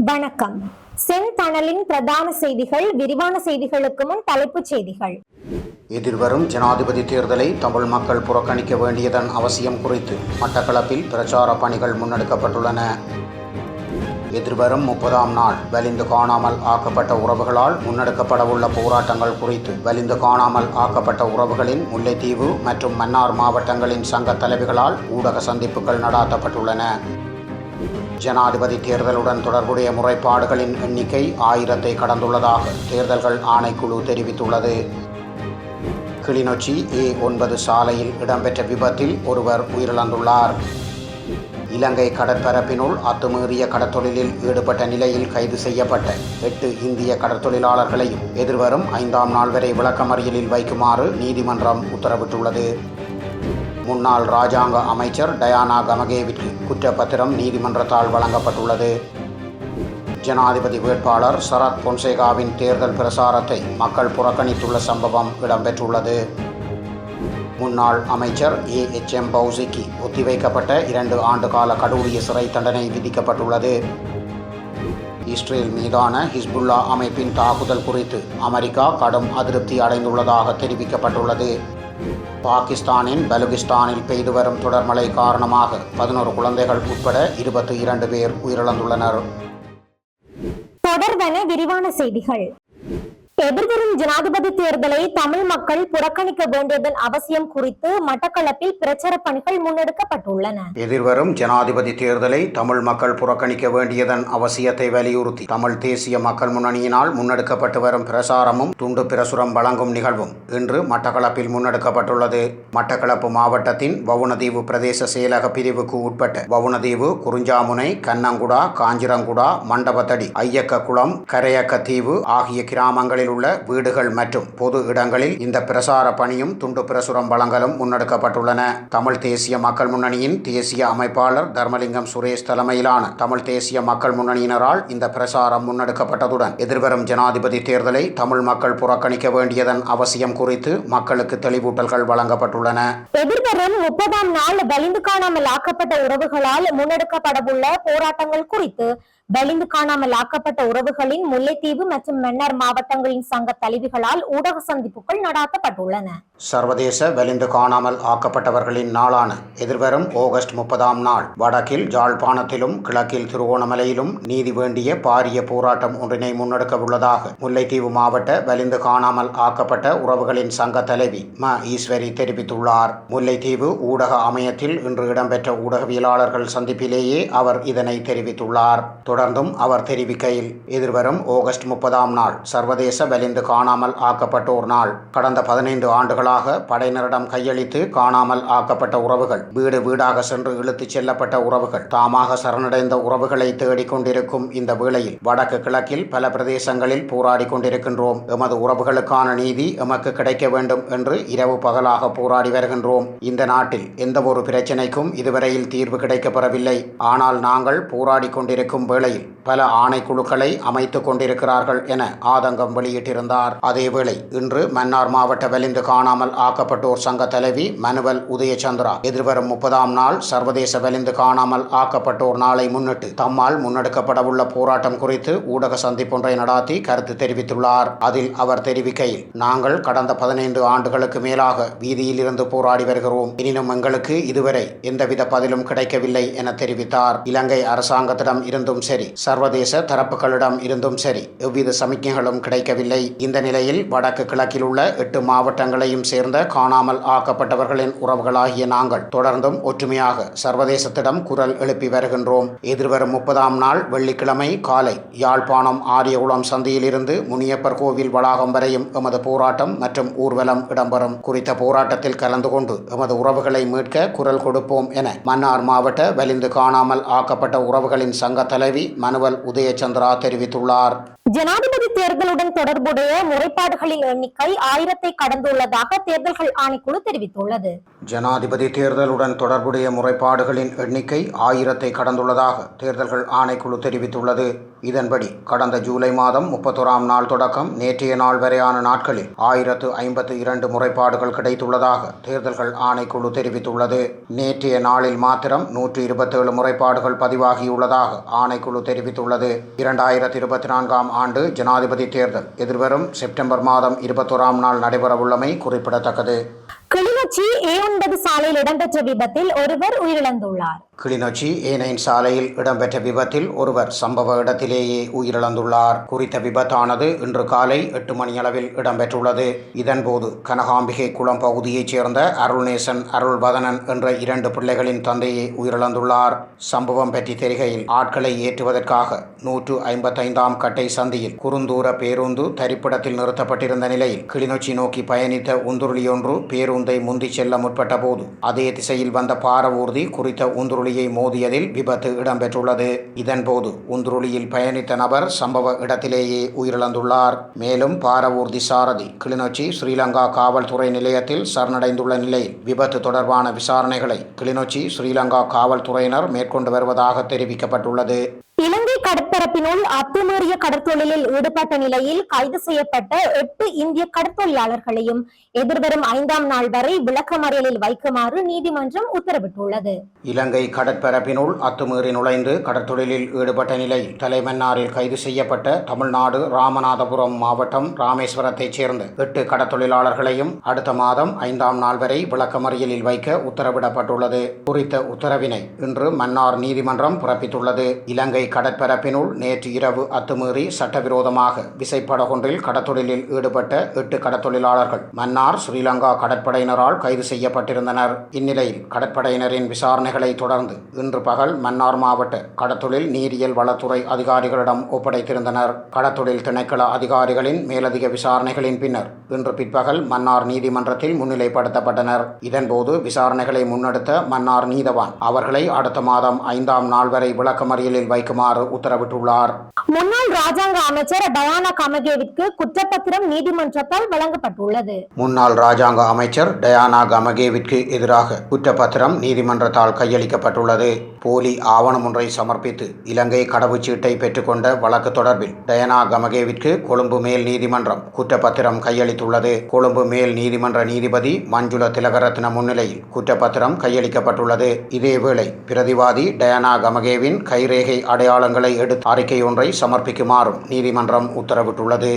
வணக்கம். செந்தணலின் பிரதான செய்திகள். விரிவான செய்திகளுக்கு முன் தலைப்புச் செய்திகள். எதிர்வரும் ஜனாதிபதி தேர்தலை தமிழ் மக்கள் புறக்கணிக்க வேண்டியதன் அவசியம் குறித்து மட்டக்களப்பில் பிரச்சார பணிகள் முன்னெடுக்கப்பட்டுள்ளன. எதிர்வரும் 30ஆம் நாள் வலிந்து காணாமல் ஆக்கப்பட்ட உறவுகளால் முன்னெடுக்கப்படவுள்ள போராட்டங்கள் குறித்து வலிந்து காணாமல் ஆக்கப்பட்ட உறவுகளின் முல்லைத்தீவு மற்றும் மன்னார் மாவட்டங்களின் சங்க தலைவிகளால் ஊடக சந்திப்புகள் நடாத்தப்பட்டுள்ளன. ஜனாதிபதி தேர்தலுடன் தொடர்புடைய முறைப்பாடுகளின் எண்ணிக்கை 1000-ஐ கடந்துள்ளதாக தேர்தல்கள் ஆணைக்குழு தெரிவித்துள்ளது. கிளிநொச்சி A9 சாலையில் இடம்பெற்ற விபத்தில் ஒருவர் உயிரிழந்துள்ளார். இலங்கை கடற்பரப்பினுள் அத்துமீறிய கடற்தொழிலில் ஈடுபட்ட நிலையில் கைது செய்யப்பட்ட 8 இந்திய கடற்தொழிலாளர்களையும் எதிர்வரும் 5ஆம் நாள் வரை விளக்கமறியலில் வைக்குமாறு நீதிமன்றம் உத்தரவிட்டுள்ளது. முன்னாள் இராஜாங்க அமைச்சர் டயானா கமகேவிற்கு குற்றப்பத்திரம் நீதிமன்றத்தால் வழங்கப்பட்டுள்ளது. ஜனாதிபதி வேட்பாளர் சரத் பொன்சேகாவின் தேர்தல் பிரசாரத்தை மக்கள் புறக்கணித்துள்ள சம்பவம் இடம்பெற்றுள்ளது. முன்னாள் அமைச்சர் A.H.M. பௌசிக்கு ஒத்திவைக்கப்பட்ட 2 ஆண்டு கால கடூழிய சிறை தண்டனை விதிக்கப்பட்டுள்ளது. இஸ்ரேல் மீதான ஹிஸ்புல்லா அமைப்பின் தாக்குதல் குறித்து அமெரிக்கா கடும் அதிருப்தி அடைந்துள்ளதாக தெரிவிக்கப்பட்டுள்ளது. பாகிஸ்தானின் பலுகிஸ்தானில் பெய்து வரும் தொடர் மழை காரணமாக 11 குழந்தைகள் உட்பட 22 பேர் உயிரிழந்துள்ளனர். தொடர்பான விரிவான செய்திகள். எதிர்வரும் ஜனாதிபதி தேர்தலை தமிழ் மக்கள் புறக்கணிக்க வேண்டியதன் அவசியம் குறித்து மட்டக்களப்பில் பிரச்சார பணிகள் முன்னெடுக்கப்பட்டுள்ளன. எதிர்வரும் ஜனாதிபதி தேர்தலை தமிழ் மக்கள் புறக்கணிக்க வேண்டியதன் அவசியத்தை வலியுறுத்தி தமிழ் தேசிய மக்கள் முன்னணியினால் முன்னெடுக்கப்பட்டு வரும் பிரசாரமும் துண்டு பிரசுரம் வழங்கும் நிகழ்வும் இன்று மட்டக்களப்பில் முன்னெடுக்கப்பட்டுள்ளது. மட்டக்களப்பு மாவட்டத்தின் வவுணதீவு பிரதேச செயலக பிரிவுக்கு உட்பட்ட வவுணதீவு, குறிஞ்சாமுனை, கண்ணங்குடா, காஞ்சிரங்குடா, மண்டபத்தடி, ஐயக்ககுளம், கரையக்கத்தீவு ஆகிய கிராமங்களில் உள்ள வீடுகள் மற்றும் பொது இடங்களில் இந்த பிரசார பணியும் துண்டு பிரசுரம் வழங்கலும் முன்னெடுக்கப்பட்டுள்ளன. தமிழ் தேசிய மக்கள் முன்னணியின் தேசிய அமைப்பாளர் தர்மலிங்கம் சுரேஷ் தலைமையிலான தமிழ் தேசிய மக்கள் முன்னணியினரால் இந்த பிரசாரம் முன்னெடுக்கப்பட்டதுடன் எதிர்வரும் ஜனாதிபதி தேர்தலை தமிழ் மக்கள் புறக்கணிக்க வேண்டியதன் அவசியம் குறித்து மக்களுக்கு தெளிவூட்டல்கள் வழங்கப்பட்டுள்ளன. எதிர்வரும் 30ஆம் நாள் வலிந்து காணாமல் ஆக்கப்பட்ட உறவுகளால் முன்னெடுக்கப்படவுள்ள போராட்டங்கள் குறித்து வலிந்து காணாமல் ஆக்கப்பட்ட உறவுகளின் முல்லைத்தீவு மற்றும் மன்னார் மாவட்டங்களின் சங்க தலைவிகளால் ஊடக சந்திப்புகள் நடாத்தப்பட்டுள்ளன. சர்வதேச வலிந்து காணாமல் ஆக்கப்பட்டவர்களின் நாளான எதிர்வரும் ஆகஸ்ட் 30ஆம் நாள் வடக்கில் யாழ்ப்பாணத்திலும் கிழக்கில் திருவோணமலையிலும் நீதி வேண்டிய பாரிய போராட்டம் ஒன்றினை முன்னெடுக்க உள்ளதாக முல்லைத்தீவு மாவட்ட வலிந்து காணாமல் ஆக்கப்பட்ட உறவுகளின் சங்க தலைவி ம. ஈஸ்வரி தெரிவித்துள்ளார். முல்லைத்தீவு ஊடக அமையத்தில் இன்று இடம்பெற்ற ஊடகவியலாளர்கள் சந்திப்பிலேயே அவர் இதனை தெரிவித்துள்ளார். தொடர்ந்தும் அவர் தெரிவிக்கையில், எதிர்வரும் ஆகஸ்ட் 30ஆம் நாள் சர்வதேச வலிந்து காணாமல் ஆக்கப்பட்டோர் நாள். கடந்த 15 ஆண்டுகளாக படையினரிடம் கையளித்து காணாமல் ஆக்கப்பட்ட உறவுகள், வீடு வீடாக சென்று இழுத்துச் செல்லப்பட்ட உறவுகள், தாமாக சரணடைந்த உறவுகளை தேடிக் கொண்டிருக்கும் இந்த வேளையில் வடக்கு கிழக்கில் பல பிரதேசங்களில் போராடி கொண்டிருக்கின்றோம். எமது உறவுகளுக்கான நீதி எமக்கு கிடைக்க வேண்டும் என்று இரவு பகலாக போராடி வருகின்றோம். இந்த நாட்டில் எந்த ஒரு பிரச்சினைக்கும் இதுவரையில் தீர்வு கிடைக்கப்பெறவில்லை. ஆனால் நாங்கள் போராடி கொண்டிருக்கும் வேளையில் பல ஆணைக்குழுக்களை அமைத்துக் கொண்டிருக்கிறார்கள் என ஆதங்கம் வெளியிட்டிருந்தார். அதேவேளை இன்று மன்னார் மாவட்ட வலிந்து காணாமல் ஆக்கப்பட்டோர் சங்க தலைவி மனுவல் உதயச்சந்திரா எதிர்வரும் 30ஆம் நாள் சர்வதேச வலிந்து காணாமல் ஆக்கப்பட்டோர் நாளை முன்னிட்டு தம்மால் முன்னெடுக்கப்படவுள்ள போராட்டம் குறித்து ஊடக சந்திப்பொன்றை நடாத்தி கருத்து தெரிவித்துள்ளார். அதில் அவர் தெரிவிக்கையில், நாங்கள் கடந்த 15 ஆண்டுகளுக்கு மேலாக வீதியில் இருந்து போராடி வருகிறோம். எனினும் எங்களுக்கு இதுவரை எந்தவித பதிலும் கிடைக்கவில்லை என தெரிவித்தார். இலங்கை அரசாங்கத்திடம் இருந்தும் சரி, சர்வதேச தரப்புகளிடம் இருந்தும் சரி, எவ்வித சமிக்ஞைகளும் கிடைக்கவில்லை. இந்த நிலையில் வடக்கு கிழக்கில் உள்ள 8 மாவட்டங்களையும் சேர்ந்த காணாமல் ஆக்கப்பட்டவர்களின் உறவுகளாகிய நாங்கள் தொடர்ந்தும் ஒற்றுமையாக சர்வதேசத்திடம் குரல் எழுப்பி வருகின்றோம். எதிர்வரும் 30ஆம் நாள் வெள்ளிக்கிழமை காலை யாழ்ப்பாணம் ஆரியகுளம் சந்தியிலிருந்து முனியப்பர் கோவில் வளாகம் வரையும் எமது போராட்டம் மற்றும் ஊர்வலம் இடம்பெறும். குறித்த போராட்டத்தில் கலந்து கொண்டு எமது உறவுகளை மீட்க குரல் கொடுப்போம் என மன்னார் மாவட்ட வலிந்து காணாமல் ஆக்கப்பட்ட உறவுகளின் சங்க தலைவி மனுவல் உதயச்சந்திரா தெரிவித்துள்ளார். ஜனாதிபதி தேர்தலுடன் தொடர்புடைய முறைப்பாடுகளின் எண்ணிக்கை 1000-ஐ கடந்துள்ளதாக தேர்தல்கள் ஆணைக்குழு தெரிவித்துள்ளது. ஜனாதிபதி தேர்தலுடன் தொடர்புடைய முறைப்பாடுகளின் எண்ணிக்கை 1000-ஐ கடந்துள்ளதாக தேர்தல்கள் ஆணைக்குழு தெரிவித்துள்ளது. இதன்படி கடந்த ஜூலை மாதம் 31ஆம் நாள் தொடக்கம் நேற்றைய நாள் வரையான நாட்களில் 1052 முறைப்பாடுகள் கிடைத்துள்ளதாக தேர்தல்கள் ஆணைக்குழு தெரிவித்துள்ளது. நேற்றைய நாளில் மாத்திரம் 127 முறைப்பாடுகள் பதிவாகியுள்ளதாக ஆணைக்குழு தெரிவித்துள்ளது. 2024ஆம் ஆண்டு ஜனாதிபதி தேர்தல் எதிர்வரும் செப்டம்பர் மாதம் 21ஆம் நாள் நடைபெறவுள்ளமை குறிப்பிடத்தக்கது. கிளிநொச்சி A9 சாலையில் இடம்பெற்ற விபத்தில் ஒருவர் உயிரிழந்துள்ளார். கிளிநொச்சி A9 சாலையில் இடம்பெற்ற விபத்தில் ஒருவர் சம்பவ இடத்திலேயே உயிரிழந்துள்ளார். குறித்த விபத்தானது இன்று காலை 8 மணியளவில் இடம்பெற்றுள்ளது. இதன்போது கனகாம்பிகை குளம் பகுதியைச் சேர்ந்த அருள்நேசன் அருள்வதனன் என்ற 2 பிள்ளைகளின் தந்தையே உயிரிழந்துள்ளார். சம்பவம் பற்றி தெரிகையில் ஆட்களை ஏற்றுவதற்காக 155ஆம் கட்டை சந்தியில் குறுந்தூர பேருந்து தரிப்பிடத்தில் நிறுத்தப்பட்டிருந்த நிலையில் கிளிநொச்சி நோக்கி பயணித்த உந்துருளியொன்று பேருந்தை முந்திச் செல்ல முற்பட்ட போது அதே திசையில் வந்த பாரவூர்தி குறித்த உந்துருளியை மோதியதில் விபத்து இடம்பெற்றுள்ளது. இதன்போது உந்துருளியில் பயணித்த நபர் சம்பவ இடத்திலேயே உயிரிழந்துள்ளார். மேலும் பாரவூர்தி சாரதி கிளிநொச்சி ஸ்ரீலங்கா காவல்துறை நிலையத்தில் சரணடைந்துள்ள நிலையில் விபத்து தொடர்பான விசாரணைகளை கிளிநொச்சி ஸ்ரீலங்கா காவல்துறையினர் மேற்கொண்டு வருவதாக தெரிவிக்கப்பட்டுள்ளது. இலங்கை கடற்பரப்பினுள் அத்துமீறிய கடற்தொழிலில் ஈடுபட்ட நிலையில் கைது செய்யப்பட்ட 8 இந்திய கடற்தொழிலாளர்களையும் எதிர்வரும் 5ஆம் நாள் வரை விளக்கமறியலில் வைக்குமாறு நீதிமன்றம் உத்தரவிட்டுள்ளது. இலங்கை கடற்பரப்பினுள் அத்துமீறி நுழைந்து கடற்தொழிலில் ஈடுபட்ட நிலையில் தலைமன்னாரில் கைது செய்யப்பட்ட தமிழ்நாடு ராமநாதபுரம் மாவட்டம் ராமேஸ்வரத்தைச் சேர்ந்த 8 கடற்தொழிலாளர்களையும் அடுத்த மாதம் 5ஆம் நாள் வரை விளக்கமறியலில் வைக்க உத்தரவிடப்பட்டுள்ளது. குறித்த உத்தரவினை இன்று மன்னார் நீதிமன்றம் பிறப்பித்துள்ளது. இலங்கை கடற்பரப்பினுள் நேற்று இரவு அத்துமீறி சட்டவிரோதமாக விசைப்படகொன்றில் கடற்தொழிலில் ஈடுபட்ட 8 கடற்தொழிலாளர்கள் மன்னார் ஸ்ரீலங்கா கடற்படையினரால் கைது செய்யப்பட்டிருந்தனர். இந்நிலையில் கடற்படையினரின் விசாரணைகளை தொடர்ந்து இன்று பகல் மன்னார் மாவட்ட கடற்தொழில் நீரியல் வளத்துறை அதிகாரிகளிடம் ஒப்படைத்திருந்தனர். கடற்தொழில் திணைக்கள அதிகாரிகளின் மேலதிக விசாரணைகளின் பின்னர் இன்று பிற்பகல் மன்னார் நீதிமன்றத்தில் முன்னிலைப்படுத்தப்பட்டனர். இதன்போது விசாரணைகளை முன்னெடுத்த மன்னார் நீதவான் அவர்களை அடுத்த மாதம் 5ஆம் நாள் வரை விளக்கமறியலில் வைக்குமாறு உத்தரவிட்டுள்ளார். முன்னாள் ராஜாங்க அமைச்சர் டயானா கமகேவிற்கு குற்றப்பத்திரம் நீதிமன்றத்தால் வழங்கப்பட்டுள்ளது. முன்னாள் ராஜாங்க அமைச்சர் டயானா கமகேவிற்கு எதிராக குற்றப்பத்திரம் நீதிமன்றத்தால் கையளிக்கப்பட்டுள்ளது. போலி ஆவணம் ஒன்றை சமர்ப்பித்து இலங்கை கடவுச்சீட்டை பெற்றுக்கொண்ட வழக்கு தொடர்பில் டயானா கமகேவிற்கு கொழும்பு மேல் நீதிமன்றம் குற்றப்பத்திரம் கையளித்துள்ளது. கொழும்பு மேல் நீதிமன்ற நீதிபதி மஞ்சுள திலகரத்ன முன்னிலையில் குற்றப்பத்திரம் கையளிக்கப்பட்டுள்ளது. இதேவேளை பிரதிவாதி டயானா கமகேவின் கைரேகை அடையாளங்களை எடுத்து அறிக்கை ஒன்றை சமர்ப்பிக்குமாறும் நீதிமன்றம் உத்தரவிட்டுள்ளது.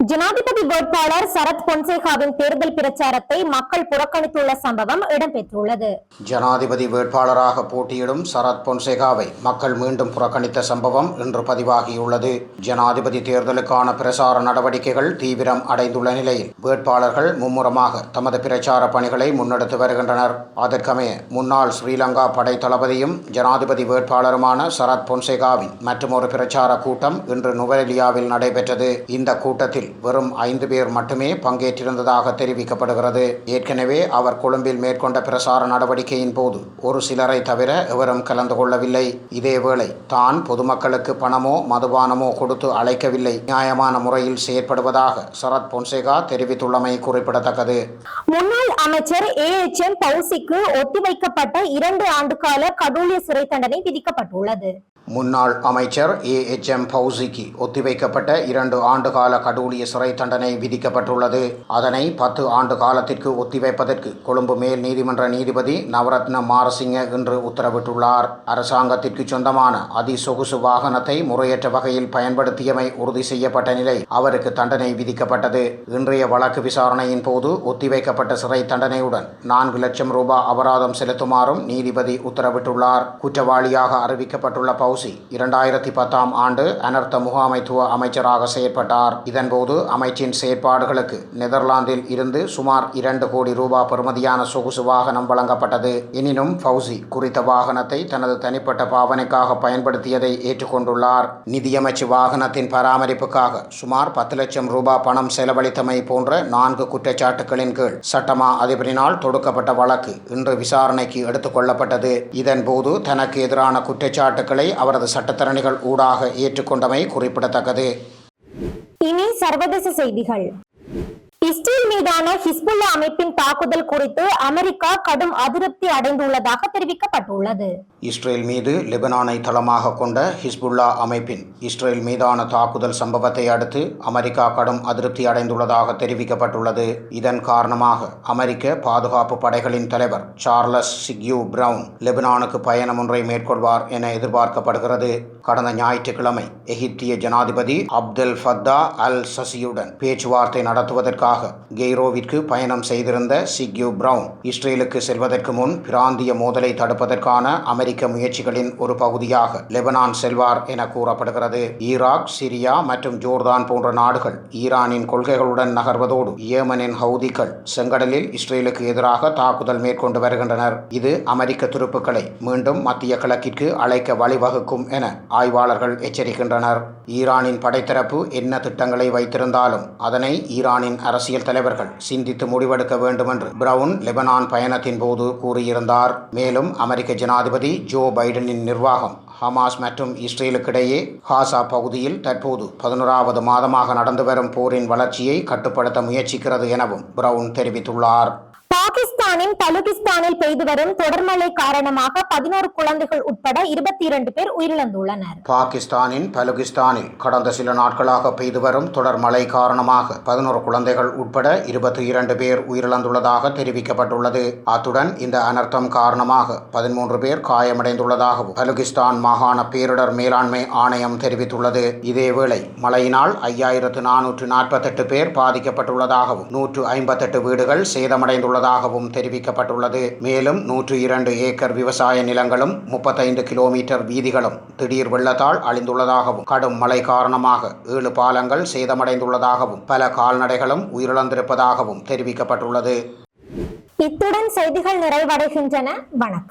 ஜனாதிபதி வேட்பாளர் சரத் பொன்சேகாவின் தேர்தல் பிரச்சாரத்தை மக்கள் புறக்கணித்துள்ள சம்பவம் இடம்பெற்றுள்ளது. ஜனாதிபதி வேட்பாளராக போட்டியிடும் சரத் பொன்சேகாவை மக்கள் மீண்டும் புறக்கணித்த சம்பவம் இன்று பதிவாகியுள்ளது. ஜனாதிபதி தேர்தலுக்கான பிரசார நடவடிக்கைகள் தீவிரம் அடைந்துள்ள நிலையில் வேட்பாளர்கள் மும்முரமாக தமது பிரச்சார பணிகளை முன்னெடுத்து வருகின்றனர். அதற்கமைய முன்னாள் ஸ்ரீலங்கா படை தளபதியும் ஜனாதிபதி வேட்பாளருமான சரத் பொன்சேகாவின் மற்றொரு பிரச்சார கூட்டம் இன்று நுவரெலியாவில் நடைபெற்றது. இந்த கூட்டத்தில் வெறும் 5 பேர் மட்டுமே பங்கேற்றிருந்ததாக தெரிவிக்கப்படுகிறது. ஏற்கனவே அவர் கொழும்பில் மேற்கொண்ட பிரசார நடவடிக்கையின் போது ஒரு சிலரை தவிர எவரும் கலந்து கொள்ளவில்லை. இதேவேளை தான் பொதுமக்களுக்கு பணமோ மதுபானமோ கொடுத்து அழைக்கவில்லை, நியாயமான முறையில் செயற்படுவதாக சரத் பொன்சேகா தெரிவித்துள்ளமை குறிப்பிடத்தக்கது. முன்னாள் அமைச்சர் AHM பௌசிக்கு ஒத்திவைக்கப்பட்ட 2 ஆண்டு கால கடூழிய சிறை தண்டனை விதிக்கப்பட்டுள்ளது. முன்னாள் அமைச்சர் AHM பௌசிக்கு ஒத்திவைக்கப்பட்ட 2 ஆண்டு கால கடூழிய சிறை தண்டனை விதிக்கப்பட்டுள்ளது. அதனை 10 ஆண்டு காலத்திற்கு ஒத்திவைப்பதற்கு கொழும்பு மேல் நீதிமன்ற நீதிபதி நவரத்ன மாரசிங்க இன்று உத்தரவிட்டுள்ளார். அரசாங்கத்திற்கு சொந்தமான அதிசொகுசு வாகனத்தை முறையற்ற வகையில் பயன்படுத்தியமை உறுதி செய்யப்பட்ட நிலை அவருக்கு தண்டனை விதிக்கப்பட்டது. இன்றைய வழக்கு விசாரணையின் போது ஒத்திவைக்கப்பட்ட சிறை தண்டனையுடன் 4 லட்சம் ரூபாய் அபராதம் செலுத்துமாறும் நீதிபதி உத்தரவிட்டுள்ளார். குற்றவாளியாக அறிவிக்கப்பட்டுள்ள பௌசி 2010ஆம் ஆண்டு அனர்த்த முகாமைத்துவ அமைச்சராக செயற்பட்டார். இதன்போது அமைச்சின் செயற்பாடுகளுக்கு நெதர்லாந்தில் இருந்து சுமார் 2 கோடி ரூபாய் பெறுமதியான சொகுசு வாகனம் வழங்கப்பட்டது. எனினும் ஃபவுசி குறித்த வாகனத்தை தனது தனிப்பட்ட பாவனைக்காக பயன்படுத்தியதை ஏற்றுக்கொண்டுள்ளார். நிதியமைச்சு வாகனத்தின் பராமரிப்புக்காக சுமார் 10 லட்சம் ரூபாய் பணம் செலவழித்தமை போன்ற 4 குற்றச்சாட்டுகளின் கீழ் சட்டமா அதிபரினால் தொடுக்கப்பட்ட வழக்கு இன்று விசாரணைக்கு எடுத்துக் கொள்ளப்பட்டது. இதன்போது தனக்கு எதிரான குற்றச்சாட்டுக்களை அவரது சட்டத்தரணிகள் ஊடாக ஏற்றுக்கொண்டமை குறிப்பிடத்தக்கது. இனி சர்வதேச செய்திகள். இஸ்ரேல் மீதான ஹிஸ்புல்லா அமைப்பின் தாக்குதல் குறித்து அமெரிக்கா கடும் அதிருப்தி அடைந்துள்ளதாக தெரிவிக்கப்பட்டுள்ளது. இஸ்ரேல் மீது லெபனானை தளமாக கொண்ட ஹிஸ்புல்லா அமைப்பின் இஸ்ரேல் மீதான தாக்குதல் சம்பவத்தை அடுத்து அமெரிக்கா கடும் அதிருப்தி அடைந்துள்ளதாக தெரிவிக்கப்பட்டுள்ளது. இதன் காரணமாக அமெரிக்க பாதுகாப்பு படைகளின் தலைவர் சார்லஸ் சிக்யூ பிரவுன் லெபனானுக்கு பயணம் ஒன்றை மேற்கொள்வார் என எதிர்பார்க்கப்படுகிறது. கடந்த ஞாயிற்றுக்கிழமை எகிப்திய ஜனாதிபதி அப்தெல் ஃபத்தா அல் சசியுடன் பேச்சுவார்த்தை நடத்துவதற்காக கெய்ரோவிற்கு பயணம் செய்திருந்த சிக்யூ பிரவுன் இஸ்ரேலுக்கு செல்வதற்கு முன் பிராந்திய மோதலை தடுப்பதற்கான அமெரிக்க முயற்சிகளின் ஒரு பகுதியாக லெபனான் செல்வார் என கூறப்படுகிறது. ஈராக், சிரியா மற்றும் ஜோர்தான் போன்ற நாடுகள் ஈரானின் கொள்கைகளுடன் நகர்வதோடு ஏமனின் ஹவுதிகள் செங்கடலில் இஸ்ரேலுக்கு எதிராக தாக்குதல் மேற்கொண்டு வருகின்றனர். இது அமெரிக்க துருப்புக்களை மீண்டும் மத்திய கிழக்கிற்கு அழைக்க வழிவகுக்கும் என ஆய்வாளர்கள் எச்சரிக்கின்றனர். ஈரானின் படைத்தரப்பு என்ன திட்டங்களை வைத்திருந்தாலும் அதனை ஈரானின் அரசியல் தலைவர்கள் சிந்தித்து முடிவெடுக்க வேண்டும் என்று பிரவுன் லெபனான் பயணத்தின் போது கூறியிருந்தார். மேலும் அமெரிக்க ஜனாதிபதி ஜோ பைடனின் நிர்வாகம் ஹமாஸ் மற்றும் இஸ்ரேலுக்கிடையே காசா பகுதியில் தற்போது 11வது மாதமாக நடந்து வரும் போரின் வளர்ச்சியை கட்டுப்படுத்த முயற்சிக்கிறது எனவும் பிரவுன் தெரிவித்துள்ளார். பாகிஸ்தானின் பலுகிஸ்தானில் பெய்து வரும் தொடர் மழை காரணமாக 11 குழந்தைகள் உட்பட 22 பேர் உயிரிழந்துள்ளனர். பாகிஸ்தானின் பலுகிஸ்தானில் கடந்த சில நாட்களாக பெய்து வரும் தொடர் மழை காரணமாக 11 குழந்தைகள் உட்பட 22 பேர் உயிரிழந்துள்ளதாக தெரிவிக்கப்பட்டுள்ளது. அத்துடன் இந்த அனர்த்தம் காரணமாக 13 பேர் காயமடைந்துள்ளதாகவும் பலுகிஸ்தான் மாகாண பேரிடர் மேலாண்மை ஆணையம் தெரிவித்துள்ளது. இதேவேளை மழையினால் 5448 பேர் பாதிக்கப்பட்டுள்ளதாகவும் 158 வீடுகள் சேதமடைந்துள்ளதாகவும் தெரிவிக்கப்பட்டுள்ளது. மேலும் 102 ஏக்கர் விவசாய நிலங்களும் 35 கிலோமீட்டர் வீதிகளும் திடீர் வெள்ளத்தால் அழிந்துள்ளதாகவும் கடும் மழை காரணமாக 7 பாலங்கள் சேதமடைந்துள்ளதாகவும் பல கால்நடைகளும் உயிரிழந்திருப்பதாகவும் தெரிவிக்கப்பட்டுள்ளது. இத்துடன் செய்திகள் நிறைவடைகின்றன. வணக்கம்.